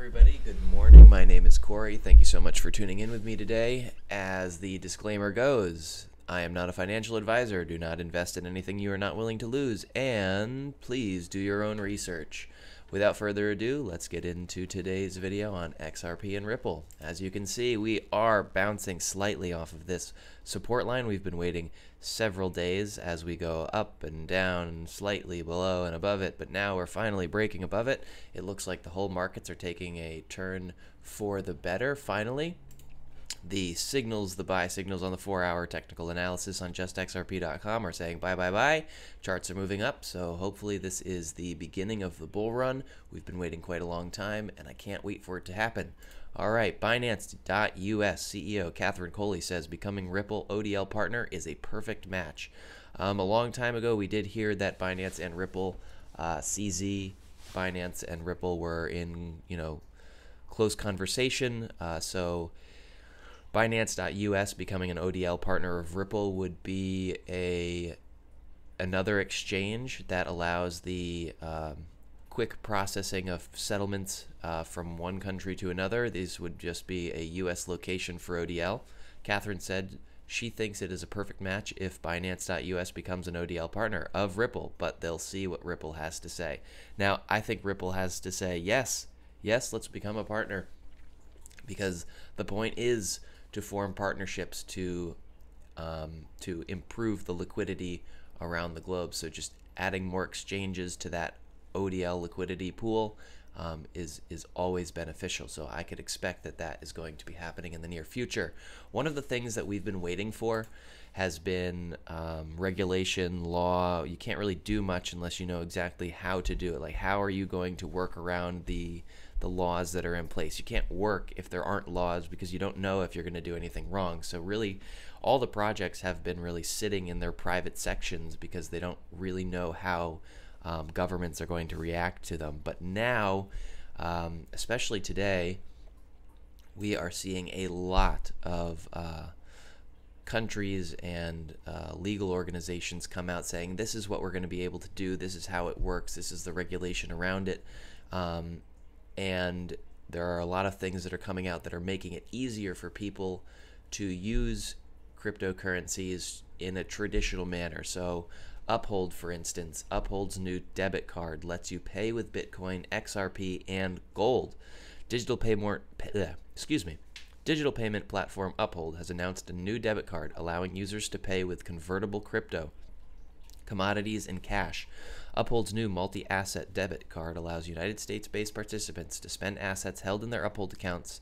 everybody. Good morning. My name is Corey. Thank you so much for tuning in with me today. As the disclaimer goes, I am not a financial advisor. Do not invest in anything you are not willing to lose, and please do your own research. Without further ado, let's get into today's video on XRP and Ripple. As you can see, we are bouncing slightly off of this support line. We've been waiting several days as we go up and down, slightly below and above it, but now we're finally breaking above it. It looks like the whole markets are taking a turn for the better, finally. The signals, the buy signals on the 4-hour technical analysis on justxrp.com are saying buy, buy, buy. Charts are moving up, so hopefully this is the beginning of the bull run. We've been waiting quite a long time, and I can't wait for it to happen. All right, Binance.us CEO Catherine Coley says becoming Ripple ODL partner is a perfect match. A long time ago, we did hear that Binance and Ripple, CZ, Binance and Ripple were in, close conversation. So Binance.us becoming an ODL partner of Ripple would be another exchange that allows the quick processing of settlements from one country to another. These would just be a U.S. location for ODL. Catherine said she thinks it is a perfect match if Binance.us becomes an ODL partner of Ripple, but they'll see what Ripple has to say. Now, I think Ripple has to say, yes, let's become a partner, because the point is to form partnerships to improve the liquidity around the globe. So just adding more exchanges to that ODL liquidity pool is always beneficial. So I could expect that is going to be happening in the near future. One of the things that we've been waiting for has been regulation, law. You can't really do much unless you know exactly how to do it. Like, how are you going to work around the laws that are in place? You can't work if there aren't laws, because you don't know if you're going to do anything wrong. So really, all the projects have been really sitting in their private sections because they don't really know how governments are going to react to them. But now, especially today, we are seeing a lot of countries and legal organizations come out saying this is what we're going to be able to do, this is how it works, this is the regulation around it. And there are a lot of things that are coming out that are making it easier for people to use cryptocurrencies in a traditional manner. So Uphold, for instance, Uphold's new debit card lets you pay with Bitcoin, XRP, and gold. Digital payment platform Uphold has announced a new debit card allowing users to pay with convertible crypto, commodities, and cash. Uphold's new multi-asset debit card allows United States-based participants to spend assets held in their Uphold accounts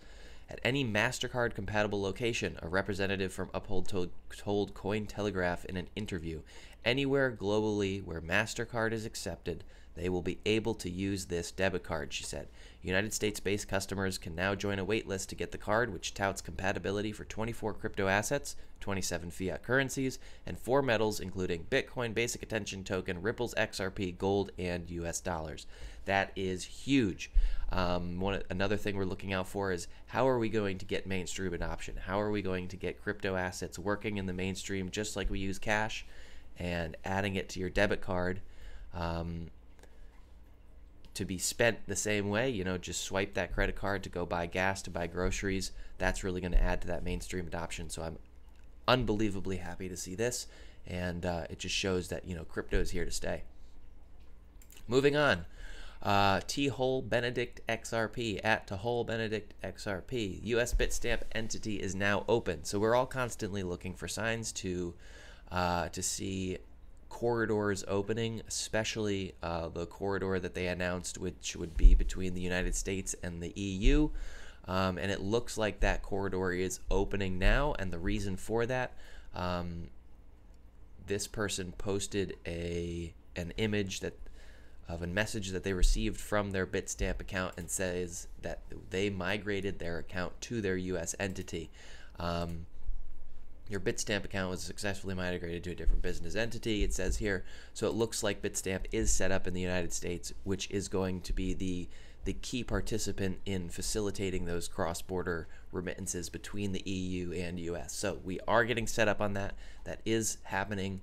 at any MasterCard-compatible location, a representative from Uphold told Cointelegraph in an interview. Anywhere globally where MasterCard is accepted, they will be able to use this debit card, she said. United States-based customers can now join a wait list to get the card, which touts compatibility for 24 crypto assets, 27 fiat currencies, and 4 metals, including Bitcoin, Basic Attention Token, Ripple's XRP, gold, and US dollars. That is huge. Another thing we're looking out for is, how are we going to get mainstream adoption? How are we going to get crypto assets working in the mainstream just like we use cash, and adding it to your debit card to be spent the same way? Just swipe that credit card to go buy gas, to buy groceries. That's really going to add to that mainstream adoption. So I'm unbelievably happy to see this, and it just shows that crypto is here to stay. Moving on, T-Hole Benedict XRP at T-Hole Benedict XRP. U.S. Bitstamp entity is now open. So we're all constantly looking for signs to see corridors opening, especially the corridor that they announced, which would be between the United States and the EU. And it looks like that corridor is opening now, and the reason for that, this person posted an image of a message that they received from their Bitstamp account, and says that they migrated their account to their U.S. entity. Your Bitstamp account was successfully migrated to a different business entity, it says here. So it looks like Bitstamp is set up in the United States, which is going to be the key participant in facilitating those cross-border remittances between the EU and US. So we are getting set up on that. That is happening.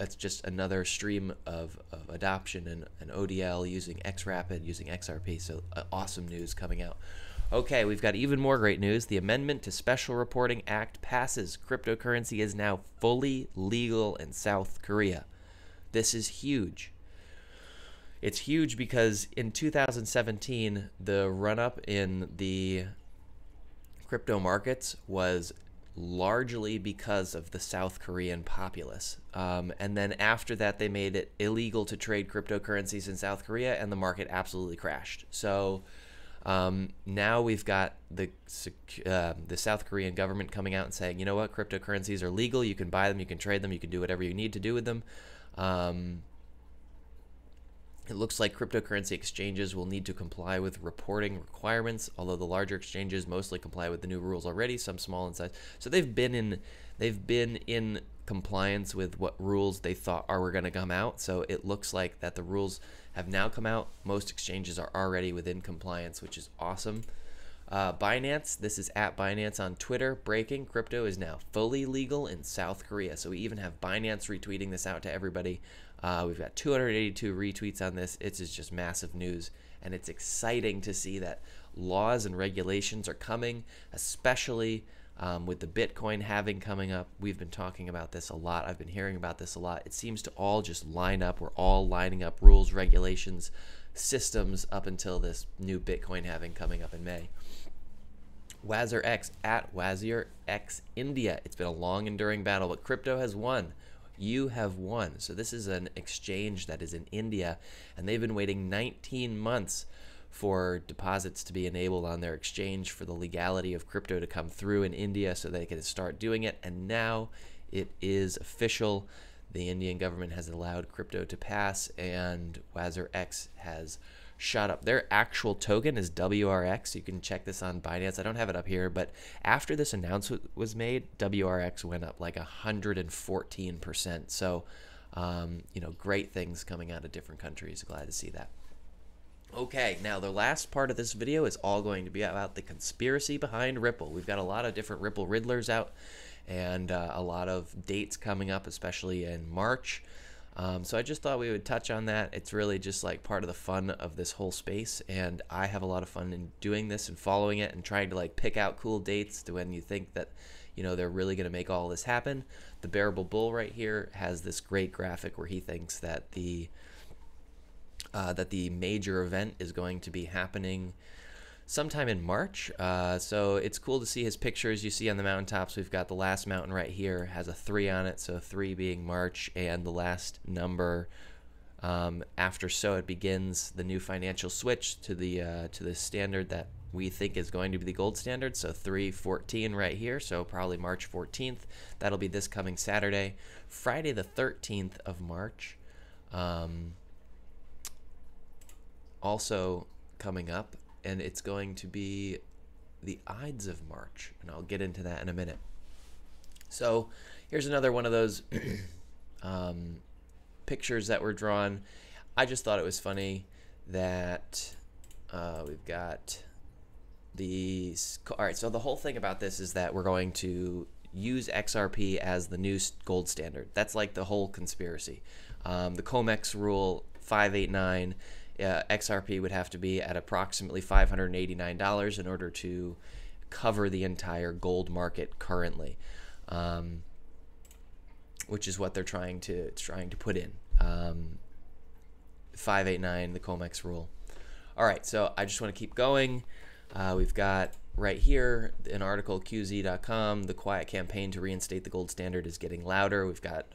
that's just another stream of adoption and ODL using XRapid, using XRP. So awesome news coming out. Okay, we've got even more great news. The Amendment to Special Reporting Act passes. Cryptocurrency is now fully legal in South Korea. This is huge. It's huge because in 2017, the run-up in the crypto markets was largely because of the South Korean populace. And then after that, they made it illegal to trade cryptocurrencies in South Korea, and the market absolutely crashed. So now we've got the South Korean government coming out and saying, you know what, cryptocurrencies are legal. You can buy them, you can trade them, you can do whatever you need to do with them. It looks like cryptocurrency exchanges will need to comply with reporting requirements, although the larger exchanges mostly comply with the new rules already, some small in size. So they've been in compliance with what rules they thought were going to come out. So it looks like that the rules have now come out. Most exchanges are already within compliance, which is awesome. Binance, this is at Binance on Twitter, breaking, crypto is now fully legal in South Korea. So we even have Binance retweeting this out to everybody. We've got 282 retweets on this. It's just massive news, and it's exciting to see that laws and regulations are coming, especially with the Bitcoin halving coming up. We've been talking about this a lot. I've been hearing about this a lot. It seems to all just line up. We're all lining up rules, regulations, systems up until this new Bitcoin halving coming up in May. Wazir X at Wazir X India. It's been a long, enduring battle, but crypto has won. You have won. So this is an exchange that is in India, and they've been waiting 19 months for deposits to be enabled on their exchange, for the legality of crypto to come through in India so they can start doing it. And now it is official. The Indian government has allowed crypto to pass, and Wazir X has shot up. Their actual token is WRX. You can check this on Binance. I don't have it up here, but after this announcement was made, WRX went up like 114%. So, you know, great things coming out of different countries. Glad to see that. Okay, now the last part of this video is all going to be about the conspiracy behind Ripple. We've got a lot of different Ripple riddlers out, and a lot of dates coming up, especially in March. So I just thought we would touch on that. It's really just like part of the fun of this whole space, and I have a lot of fun in doing this and following it and trying to like pick out cool dates to when you think that, you know, they're really going to make all this happen. The Bearable Bull right here has this great graphic where he thinks that the major event is going to be happening sometime in March. So it's cool to see his pictures. You see on the mountaintops, we've got the last mountain right here, has a 3 on it, so 3 being March, and the last number after so it begins the new financial switch to the standard that we think is going to be the gold standard. So 3/14 right here, so probably March 14th. That'll be this coming Saturday. Friday the 13th of March. Also coming up, and it's going to be the Ides of March, and I'll get into that in a minute. So here's another one of those pictures that were drawn. I just thought it was funny that we've got these. All right, so the whole thing about this is that we're going to use XRP as the new gold standard. That's like the whole conspiracy. The COMEX rule 589. XRP would have to be at approximately $589 in order to cover the entire gold market currently, which is what they're trying to put in. 589, the COMEX rule. All right, so I just want to keep going. We've got right here an article, QZ.com. The quiet campaign to reinstate the gold standard is getting louder. We've got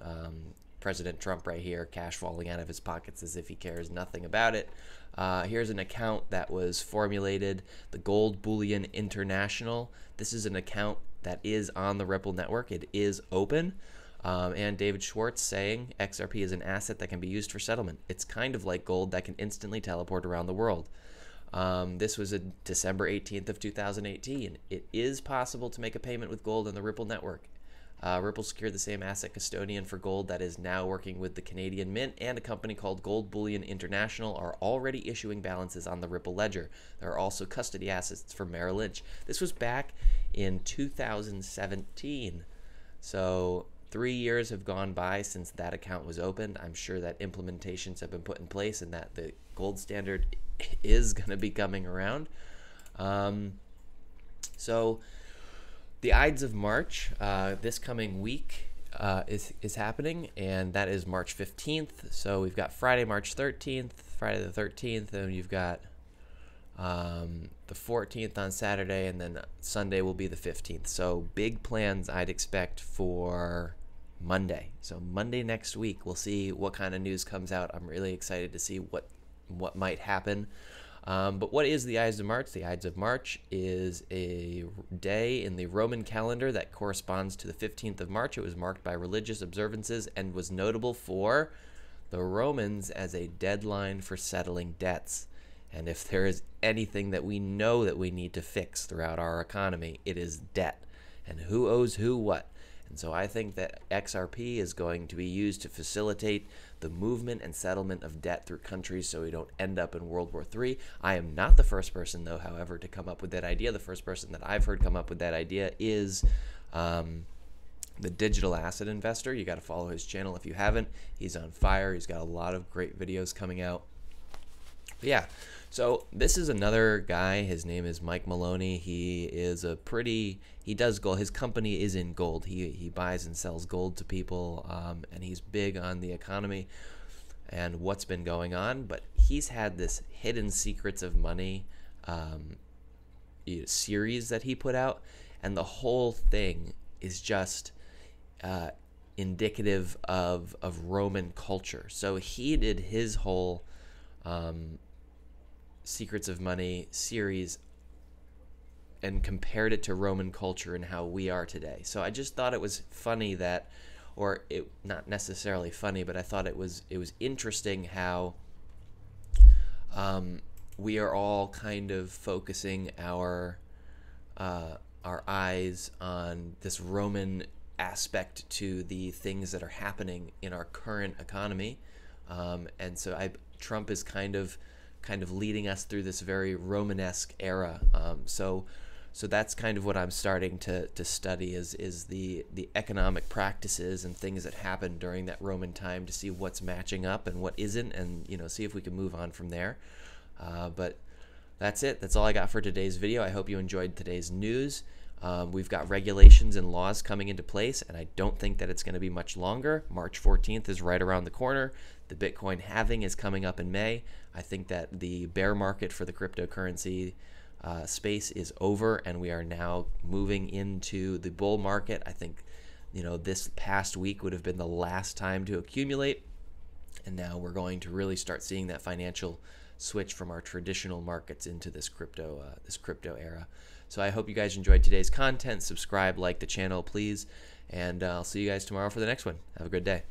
President Trump right here, cash falling out of his pockets as if he cares nothing about it. Here's an account that was formulated, the Gold Bullion International. This is an account that is on the Ripple network. It is open. And David Schwartz saying XRP is an asset that can be used for settlement. It's kind of like gold that can instantly teleport around the world. This was in December 18th of 2018. It is possible to make a payment with gold on the Ripple network. Ripple secured the same asset custodian for gold that is now working with the Canadian Mint, and a company called Gold Bullion International are already issuing balances on the Ripple ledger. There are also custody assets for Merrill Lynch. This was back in 2017. So 3 years have gone by since that account was opened. I'm sure that implementations have been put in place and that the gold standard is going to be coming around. So the Ides of March this coming week is happening, and that is March 15th. So we've got Friday, March 13th, Friday the 13th, and you've got the 14th on Saturday, and then Sunday will be the 15th. So big plans I'd expect for Monday. So Monday next week, we'll see what kind of news comes out. I'm really excited to see what might happen. But what is the Ides of March? The Ides of March is a day in the Roman calendar that corresponds to the 15th of March. It was marked by religious observances and was notable for the Romans as a deadline for settling debts. And if there is anything that we know that we need to fix throughout our economy, it is debt. And who owes who what? And so I think that XRP is going to be used to facilitate the movement and settlement of debt through countries so we don't end up in World War III. I am not the first person, though, however, to come up with that idea. The first person that I've heard come up with that idea is the digital asset investor. You got to follow his channel if you haven't. He's on fire. He's got a lot of great videos coming out. But yeah, so this is another guy. His name is Mike Maloney. He is he does gold. His company is in gold. He buys and sells gold to people, and he's big on the economy and what's been going on. But he's had this Hidden Secrets of Money series that he put out, and the whole thing is just indicative of Roman culture. So he did his whole Secrets of Money series and compared it to Roman culture and how we are today. So I just thought it was funny that, or it not necessarily funny, but I thought it was interesting how we are all kind of focusing our eyes on this Roman aspect to the things that are happening in our current economy, and so Trump is kind of leading us through this very Romanesque era. So that's kind of what I'm starting to study is the economic practices and things that happened during that Roman time to see what's matching up and what isn't, and see if we can move on from there. But that's it. That's all I got for today's video. I hope you enjoyed today's news. We've got regulations and laws coming into place, and I don't think that it's going to be much longer. March 14th is right around the corner. The Bitcoin halving is coming up in May. I think that the bear market for the cryptocurrency space is over, and we are now moving into the bull market. I think this past week would have been the last time to accumulate, and now we're going to really start seeing that financial switch from our traditional markets into this crypto era. So I hope you guys enjoyed today's content. Subscribe, like the channel, please, and I'll see you guys tomorrow for the next one. Have a good day.